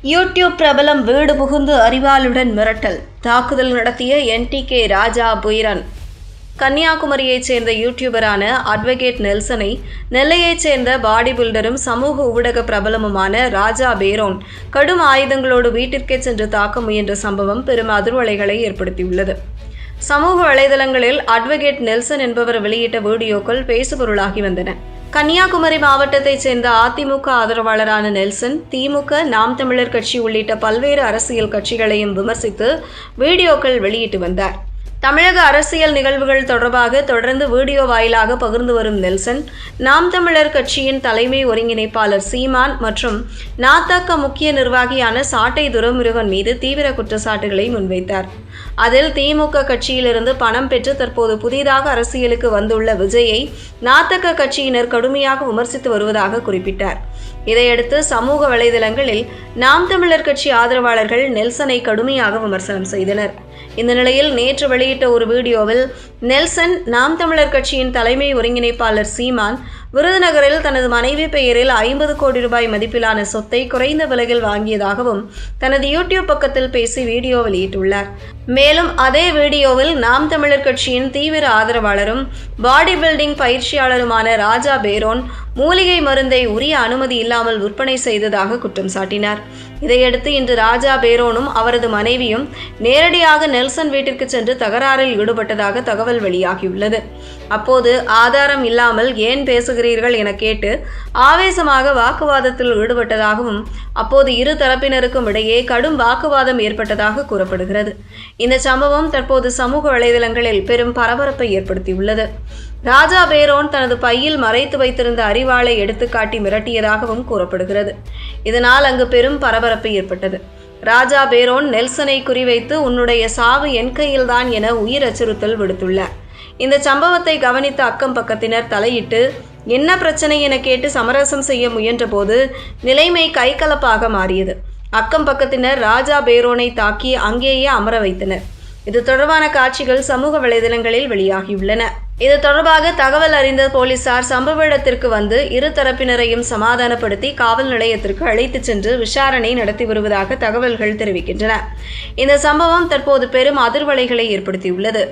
YouTube பிரபலம் வீடு புகுந்து அறிவாளுடன் மிரட்டல். தாக்குதல் நடத்திய NTK ராஜா புயிரன். கன்னியாகுமரியைச் சேர்ந்த யூடியூபரான அட்வொகேட் நெல்சனை நெல்லையைச் சேர்ந்த பாடி பில்டரும் சமூக ஊடக பிரபலமுமான ராஜா பேரோன் கடும் ஆயுதங்களோடு வீட்டிற்கே சென்று தாக்க முயன்ற சம்பவம் பெரும் அதிர்வலைகளை ஏற்படுத்தியுள்ளது. சமூக வலைதளங்களில் அட்வொகேட் நெல்சன் என்பவர் வெளியிட்ட வீடியோக்கள் பேசுபொருளாகி வந்தன. கன்னியாகுமரி மாவட்டத்தைச் சேர்ந்த அதிமுக ஆதரவாளரான நெல்சன் திமுக, நாம் தமிழர் கட்சி உள்ளிட்ட பல்வேறு அரசியல் கட்சிகளையும் விமர்சித்து வீடியோக்கள் வெளியிட்டு வந்தார். தமிழக அரசியல் நிகழ்வுகள் தொடர்பாக தொடர்ந்து வீடியோ வாயிலாக பகிர்ந்து வரும் நெல்சன், நாம் தமிழர் கட்சியின் தலைமை ஒருங்கிணைப்பாளர் சீமான் மற்றும் நாதக முக்கிய நிர்வாகியான சாட்டை துரைமுருகன் மீது தீவிர குற்றச்சாட்டுகளை முன்வைத்தார். அதில் திமுக கட்சியிலிருந்து பணம் பெற்று தற்போது புதிதாக அரசியலுக்கு வந்துள்ள விஜயை நாதக கட்சியினர் கடுமையாக விமர்சித்து வருவதாக குறிப்பிட்டார். இதையடுத்து சமூக வலைதளங்களில் நாம் தமிழர் கட்சி ஆதரவாளர்கள் நெல்சனை கடுமையாக விமர்சனம் செய்தனர். இந்த நிலையில் நேற்று வெளியிட்ட ஒரு வீடியோவில் நெல்சன், நாம் தமிழர் கட்சியின் தலைமை ஒருங்கிணைப்பாளர் சீமான் விருதுநகரில் தனது மனைவி பெயரில் 50 கோடி ரூபாய் மதிப்பிலான சொத்தை குறைந்த விலையில் வாங்கியதாகவும் தனது யூடியூப் பக்கத்தில் பேசி வீடியோ வெளியிட்டுள்ளார். மேலும் அதே வீடியோவில் நாம் தமிழர் கட்சியின் தீவிர ஆதரவாளரும் பாடி பில்டிங் பயிற்சியாளருமான ராஜா பேரோன் மூலிகை மருந்தை உரிய அனுமதி இல்லாமல் விற்பனை செய்ததாக குற்றம் சாட்டினார். இதையடுத்து இன்று ராஜா பேரோனும் அவரது மனைவியும் நேரடியாக நெல்சன் வீட்டிற்கு சென்று தகராறில் ஈடுபட்டதாக தகவல் வெளியாகியுள்ளது. அப்போது ஆதாரம் இல்லாமல் ஏன் பேசுகிறீர்கள் என கேட்டு ஆவேசமாக வாக்குவாதத்தில் ஈடுபட்டதாகவும் அப்போது இரு தரப்பினருக்கும் இடையே கடும் வாக்குவாதம் ஏற்பட்டதாக கூறப்படுகிறது. இந்த சம்பவம் தற்போது சமூக வலைதளங்களில் பெரும் பரபரப்பை ஏற்படுத்தியுள்ளது. ராஜா பேரோன் தனது பையில் மறைத்து வைத்திருந்த அரிவாளை எடுத்துக்காட்டி மிரட்டியதாகவும் கூறப்படுகிறது. இதனால் அங்கு பெரும் பரபரப்பு ஏற்பட்டது. ராஜா பேரோன் நெல்சனை குறிவைத்து உன்னுடைய சாவு என் கையில்தான் என உயிர் அச்சுறுத்தல் விடுத்துள்ளார். இந்த சம்பவத்தை கவனித்த அக்கம் பக்கத்தினர் தலையிட்டு என்ன பிரச்சனை என கேட்டு சமரசம் செய்ய முயன்ற போது நிலைமை கைகலப்பாக மாறியது. அக்கம் பக்கத்தினர் ராஜா பேரோனை தாக்கி அங்கேயே அமர வைத்தனர். இது தொடர்பான காட்சிகள் சமூக வலைதளங்களில் வெளியாகியுள்ளன. இது தொடர்பாக தகவல் அறிந்த போலீசார் சம்பவ இடத்திற்கு வந்து இரு தரப்பினரையும் சமாதானப்படுத்தி காவல் நிலையத்திற்கு அழைத்துச் சென்று விசாரணை நடத்தி வருவதாக தகவல்கள் தெரிவிக்கின்றன. இந்த சம்பவம் தற்போது பெரும் அதிர்வலைகளை ஏற்படுத்தியுள்ளது.